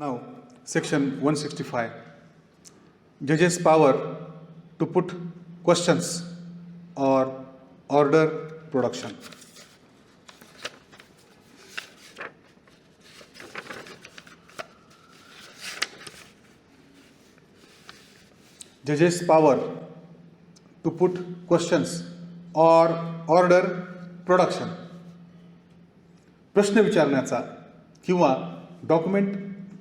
Now, section 165, judges' power to put questions or order production. Judges' power to put questions or order production. प्रश्न विचारण्याचा किंवा document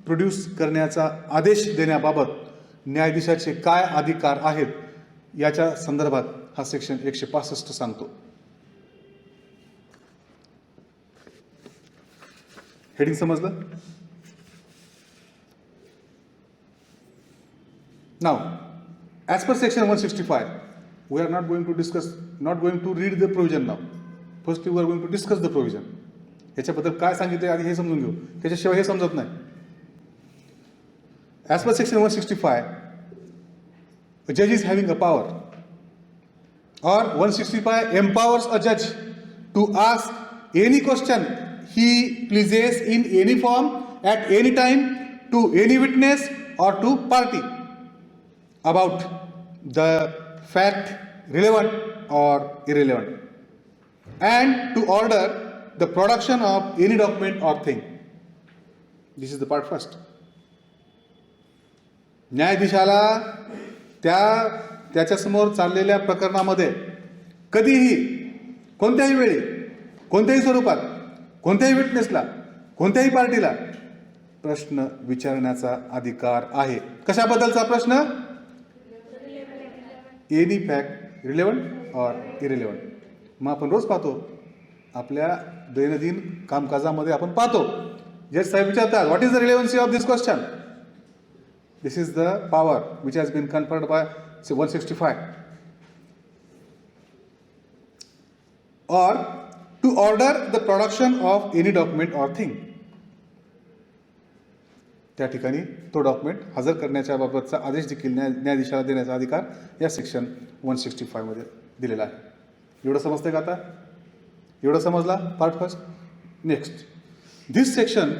produce करण्याचा आदेश देण्याबाबत न्यायाधीशाचे काय अधिकार आहेत याच्या संदर्भात हा सेक्शन 165 सांगतो. हेडिंग समजलं? Now, as per section 165, we are not going to read the provision now. First, we are going to discuss the provision. याच्याबद्दल काय सांगितले आधी हे समजून घेऊ, त्याच्याशिवाय हे समजत नाही. As per section 165, a judge is having a power, or 165 empowers a judge to ask any question he pleases in any form at any time to any witness or to party about the fact relevant or irrelevant, and to order the production of any document or thing. This is the part first. न्यायाधीशाला त्याच्यासमोर चाललेल्या प्रकरणामध्ये कधीही कोणत्याही वेळी कोणत्याही स्वरूपात कोणत्याही विटनेसला कोणत्याही पार्टीला प्रश्न विचारण्याचा अधिकार आहे. कशाबद्दलचा प्रश्न? Any fact relevant or irrelevant. मग आपण रोज पाहतो, आपल्या दैनंदिन कामकाजामध्ये आपण पाहतो, जज साहेब विचारतात, what is the relevancy of this question? This is the power which has been conferred by 165. Or to order the production of any document or thing. त्या ठिकाणी तो डॉक्युमेंट हजर करण्याच्या बाबतचा आदेश देखील न्यायाधीशाला देण्याचा अधिकार या सेक्शन 165 मध्ये दिलेला आहे. एवढं समजतंय का आता? एवढं समजला part first. Next, this section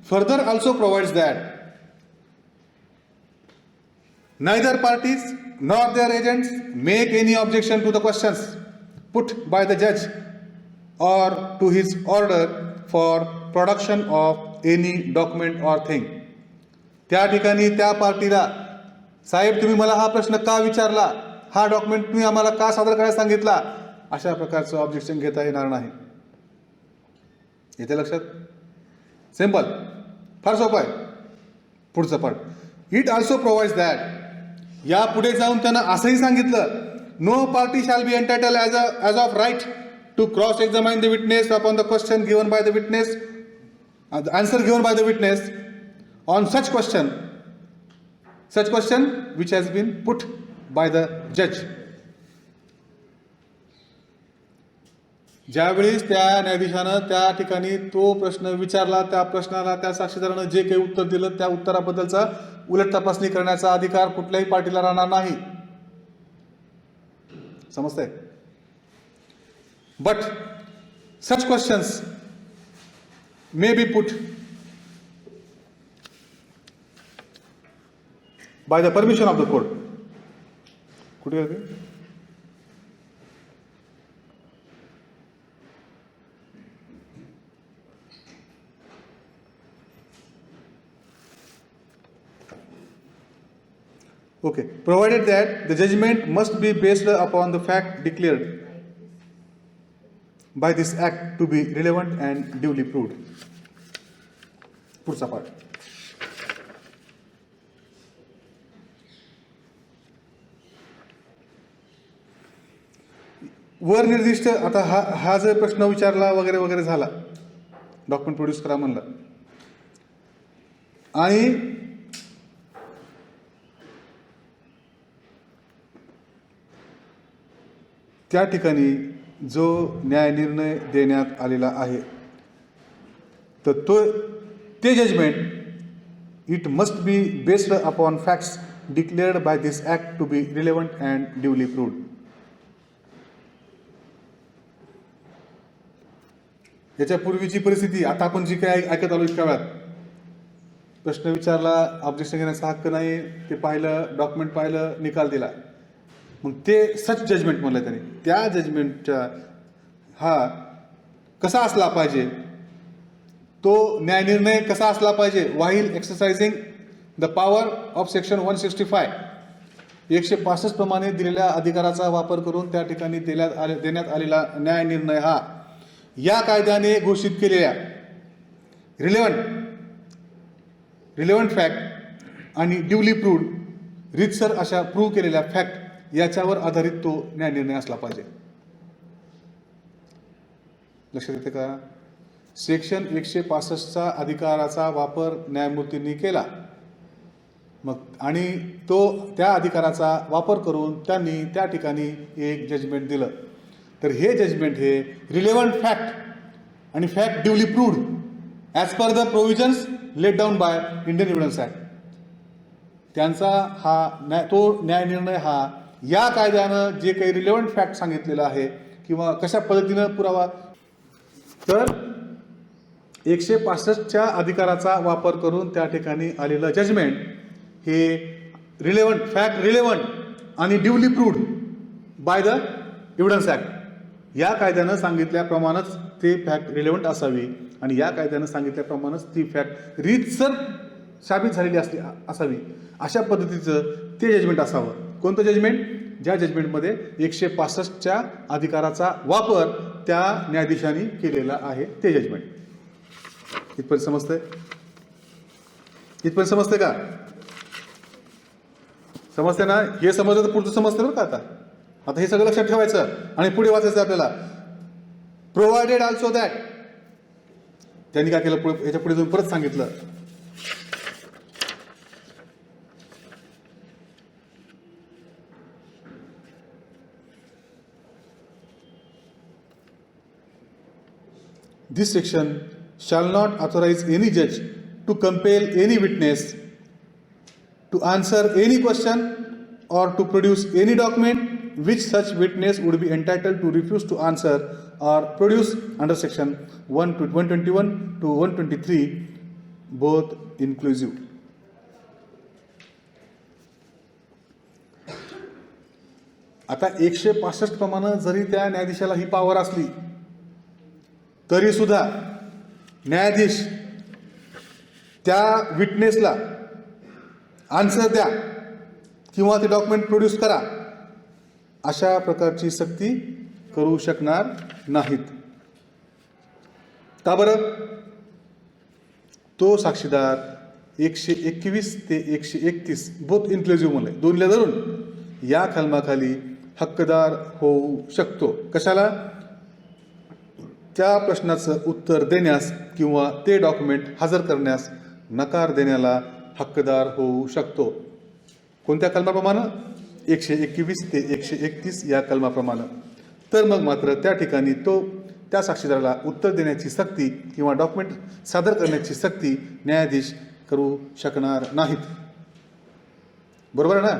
further also provides that neither parties nor their agents make any objection to the questions put by the judge or to his order for production of any document or thing. त्या ठिकाणी त्या पार्टीला, साहेब तुम्ही मला हा प्रश्न का विचारला, हा डॉक्युमेंट तुम्ही आम्हाला का सादर करायला सांगितला, अशा प्रकारचं ऑब्जेक्शन घेता येणार नाही. येते लक्षात? सिंपल, फार सोपं आहे. पुढचं part, it also provides that, या पुढे जाऊन त्यांना असंही सांगितलं, no party shall be entitle as of right to cross examine the witness upon the question given by the witness, answer given by the witness on such question which has been put by the judge. ज्यावेळी त्या न्यायाधीशानं त्या ठिकाणी तो प्रश्न विचारला, त्या प्रश्नाला त्या साक्षीदारानं जे काही उत्तर दिलं त्या उत्तराबद्दलचा उलट तपासणी करण्याचा अधिकार कुठल्याही पार्टीला राहणार नाही. समजतंय? But such questions may be put by the permission of the court. कुठे गेले? Okay, provided that the judgment must be based upon the fact declared by this act to be relevant and duly proved. पुढचा part, वर निर्दिष्ट, आता हा जर प्रश्न विचारला वगैरे वगैरे झाला, डॉक्युमेंट प्रोड्यूस करा म्हणलं, आणि त्या ठिकाणी जो न्याय निर्णय देण्यात आलेला आहे तर ते judgment it must be based upon facts declared by this act to be relevant and duly proved. याच्या पूर्वीची परिस्थिती, आता आपण जी काही ऐकत आलो इतक्या वेळात, प्रश्न विचारला, ऑब्जेक्शन घेण्याचा हक्क नाही, ते पाहिलं, डॉक्युमेंट पाहिलं, निकाल दिला, मग ते सच जजमेंट म्हणलं त्याने. त्या जजमेंटच्या हा कसा असला पाहिजे, तो न्यायनिर्णय कसा असला पाहिजे, while exercising the power of section 165 165 प्रमाणे दिलेल्या अधिकाराचा वापर करून त्या ठिकाणी देण्यात आलेला न्यायनिर्णय हा या कायद्याने घोषित केलेल्या रिलेव्हंट फॅक्ट आणि ड्युली प्रूव्ड रितसर अशा प्रूव्ह केलेल्या फॅक्ट याच्यावर आधारित तो न्यायनिर्णय असला पाहिजे. लक्षात येते का? सेक्शन 165चा अधिकाराचा वापर न्यायमूर्तींनी केला, मग आणि तो त्या अधिकाराचा वापर करून त्यांनी त्या ठिकाणी एक जजमेंट दिलं. तर हे जजमेंट हे रिलेव्हंट फॅक्ट आणि fact duly proved as per the provisions laid down by Indian evidence act, त्यांचा हा तो न्यायनिर्णय हा या कायद्यानं जे काही रिलेव्हंट फॅक्ट सांगितलेलं आहे किंवा कशा पद्धतीनं पुरावा, तर 165च्या अधिकाराचा वापर करून त्या ठिकाणी आलेलं जजमेंट हे रिलेव्हंट आणि duly proved by the evidence act या कायद्यानं सांगितल्याप्रमाणेच ते फॅक्ट रिलेव्हंट असावी आणि या कायद्यानं सांगितल्याप्रमाणेच ती फॅक्ट रीतसर साबित झालेली असावी, अशा पद्धतीचं ते जजमेंट असावं. कोणतं जजमेंट? ज्या जजमेंटमध्ये 165च्या अधिकाराचा वापर त्या न्यायाधीशांनी केलेला आहे ते जजमेंट. इथपर्यंत समजतंय? इथपर्यंत समजतंय का? समजते ना? हे समजलं तर पुढचं समजतं बरं का. आता हे सगळं लक्षात ठेवायचं आणि पुढे वाचायचं आपल्याला. प्रोव्हाइडेड ऑल्सो दॅट, त्यांनी काय केलं, याच्या पुढे जाऊन परत सांगितलं, this section shall not authorize any judge to compel any witness to answer any question or to produce any document which such witness would be entitled to refuse to answer or produce under section 121 to 123 both inclusive. आता 165 प्रमाणे जरी त्या न्यायाधीशाला ही power असली तरी सुद्धा न्यायाधीश त्या विटनेसला answer द्या किंवा ते डॉक्युमेंट प्रोड्यूस करा अशा प्रकारची सक्ती करू शकणार नाहीत. का बरं? तो साक्षीदार 121 ते 131 बोथ इन्क्लुझिव्ह म्हणले, दोन्हीला धरून या कलमाखाली हक्कदार होऊ शकतो. कशाला? त्या प्रश्नाचं उत्तर देण्यास किंवा ते डॉक्युमेंट हजर करण्यास नकार देण्याला हक्कदार होऊ शकतो. कोणत्या कलमाप्रमाणे? 121 ते 131 या कलमाप्रमाणे. तर मग मात्र त्या ठिकाणी त्या साक्षीदाराला उत्तर देण्याची सक्ती किंवा डॉक्युमेंट सादर करण्याची सक्ती न्यायाधीश करू शकणार नाहीत. बरोबर आहे ना?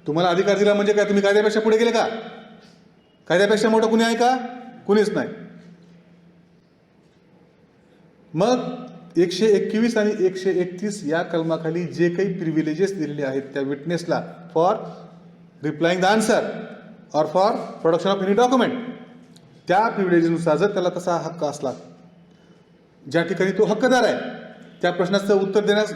तुम्हाला अधिकार दिला म्हणजे काय, तुम्ही कायद्यापेक्षा पुढे गेले का? कायद्यापेक्षा मोठं कुणी आहे का? कुणीच नाही. मग 121 आणि 131 या कलमाखाली जे काही प्रिव्हिलेजेस दिलेले आहेत त्या विटनेसला फॉर रिप्लाइंग द आन्सर और for production of any document, त्या प्रिव्हिलेजनुसार जर त्याला तसा हक्क असला, ज्या ठिकाणी तो हक्कदार आहे, त्या प्रश्नाचं उत्तर देण्यास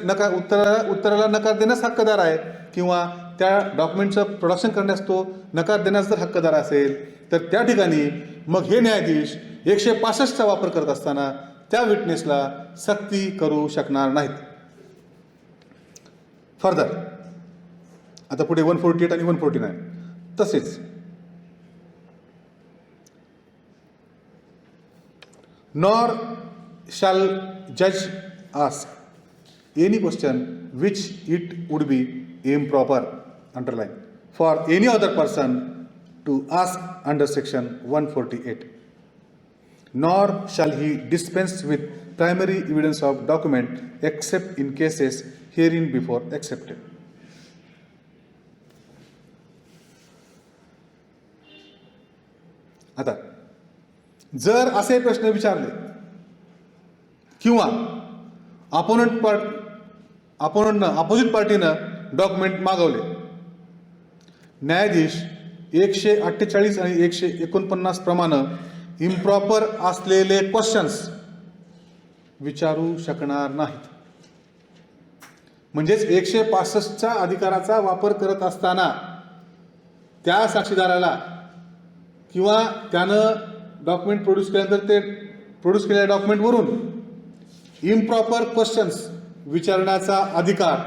उत्तराला नकार देण्यास हक्कदार आहे किंवा त्या डॉक्युमेंटचं प्रोडक्शन करण्यास तो नकार देण्यास जर हक्कदार असेल, तर त्या ठिकाणी मग हे न्यायाधीश 165चा वापर करत असताना त्या विटनेसला सक्ती करू शकणार नाहीत. फर्दर आता पुढे 148 आणि 149 तसेच नॉर शॅल जज ask any question which it would be improper, underline, for any other person to ask under section 148, nor shall he dispense with primary evidence of document except in cases herein before accepted. आता जर असे प्रश्न विचारले किंवा opponent opposite पार्टीनं document मागवले, न्यायाधीश 148 आणि 149 प्रमाणे इम्प्रॉपर असलेले क्वेश्चन्स विचारू शकणार नाहीत. म्हणजेच 165च्या अधिकाराचा वापर करत असताना त्या साक्षीदाराला किंवा त्यानं डॉक्युमेंट प्रोड्यूस केल्यानंतर ते प्रोड्यूस केलेल्या डॉक्युमेंटवरून इम्प्रॉपर क्वेश्चन्स विचारण्याचा अधिकार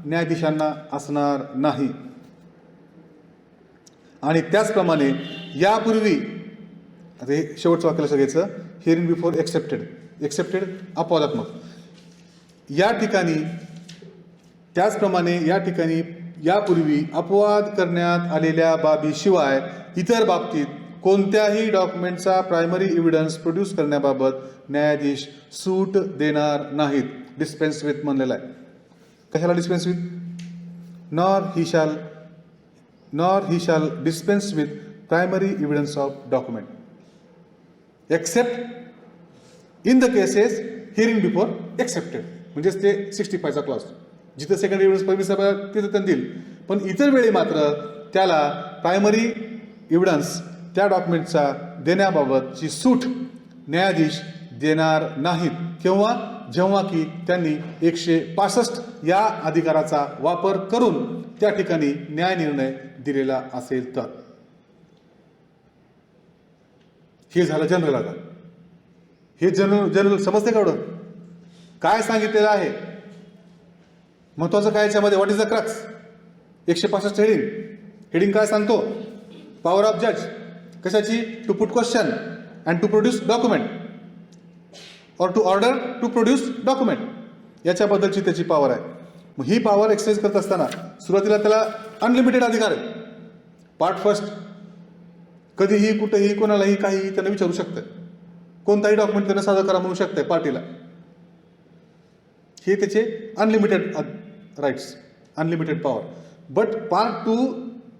न्यायाधीशांना असणार नाही. आणि त्याचप्रमाणे यापूर्वी आता हे शेवटचं वाक्य लक्षात घ्यायचं, हिअरिंग बिफोर एक्सेप्टेड अपवादात्मक. या ठिकाणी त्याचप्रमाणे या ठिकाणी यापूर्वी अपवाद करण्यात आलेल्या बाबीशिवाय इतर बाबतीत कोणत्याही डॉक्युमेंटचा प्रायमरी एव्हिडन्स प्रोड्यूस करण्याबाबत न्यायाधीश सूट देणार नाहीत. डिस्पेन्स विथ म्हणलेला आहे. कशाला डिस्पेन्स विथ? नॉर ही शाल dispense with primary evidence of document except in the cases hereinbefore accepted. म्हणजेच ते 65चा क्लॉज. जिथं सेकंड एव्हिडन्स परमिसिबल तिथं त्यांनी दिली, पण इतर वेळी मात्र त्याला प्रायमरी एव्हिडन्स त्या डॉक्युमेंटचा देण्याबाबतची सूट न्यायाधीश देणार नाहीत. जेव्हा की त्यांनी 165 या अधिकाराचा वापर करून त्या ठिकाणी न्याय निर्णय दिलेला असेल तर. हे झालं जनरल. आता हे जनरल समजते का? काय सांगितलेलं आहे महत्वाचं काय याच्यामध्ये? What is the crux? 165 heading काय सांगतो? पॉवर ऑफ जज कशाची? To put question and to produce document or to order to produce document, याच्याबद्दलची त्याची पॉवर आहे. मग ही पॉवर एक्सरसाइज करत असताना सुरुवातीला त्याला अनलिमिटेड अधिकार आहे. पार्ट फर्स्ट, कधीही कुठेही कोणालाही काहीही त्यांना विचारू शकतं. कोणताही डॉक्युमेंट त्यांना सादर करा म्हणू शकतंय पार्टीला. हे त्याचे unlimited rights, unlimited power. But part 2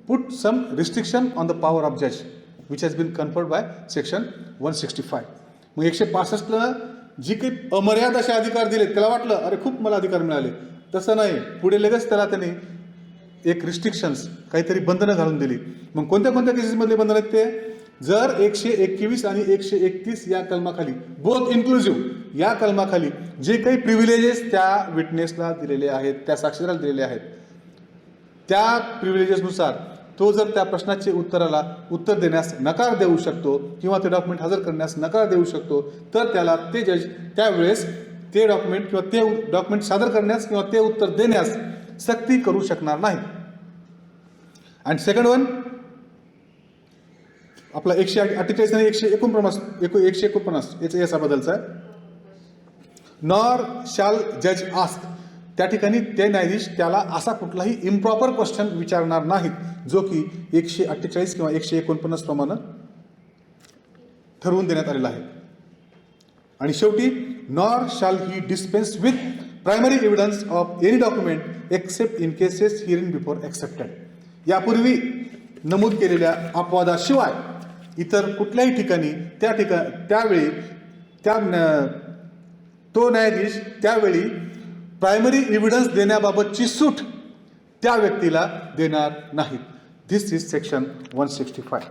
put some restriction on the power of जज which has been conferred by section 165. मग 165ला जी काही अमर्याद असे अधिकार दिले, त्याला वाटलं अरे खूप मला अधिकार मिळाले. तसं नाही, पुढे लगेच त्याला त्यांनी एक रिस्ट्रिक्शन्स, काहीतरी बंधनं घालून दिली. मग कोणत्या केसेसमधले बंधन आहेत ते? जर 121 आणि 131 या कलमाखाली, बोथ इन्क्लुसिव्ह या कलमाखाली जे काही प्रिव्हिलेजेस त्या विटनेसला दिलेले आहेत, त्या साक्षीदाराला दिलेले आहेत, त्या प्रिव्हिलेजेसनुसार तो जर त्या प्रश्नाचे उत्तर देण्यास नकार देऊ शकतो किंवा ते डॉक्युमेंट हजर करण्यास नकार देऊ शकतो, तर त्याला ते जज त्यावेळेस ते डॉक्युमेंट किंवा ते डॉक्युमेंट सादर करण्यास किंवा ते उत्तर देण्यास सक्ती करू शकणार नाही. अँड सेकंड वन आपला 148 आणि 149 याचा बदलचा आहे. नॉर शाल जज आस्क, त्या ठिकाणी ते न्यायाधीश त्याला असा कुठलाही इम्प्रॉपर क्वेश्चन विचारणार नाहीत जो की 148 किंवा 149 प्रमाणे ठरवून देण्यात आलेला आहे. आणि शेवटी nor shall he dispense with primary evidence of any document except in cases hereinbefore excepted. यापूर्वी नमूद केलेल्या अपवादाशिवाय इतर कुठल्याही ठिकाणी त्यावेळी तो न्यायाधीश त्यावेळी प्रायमरी एव्हिडन्स देण्याबाबतची सूट त्या व्यक्तीला देणार नाहीत. दिस इज सेक्शन 165.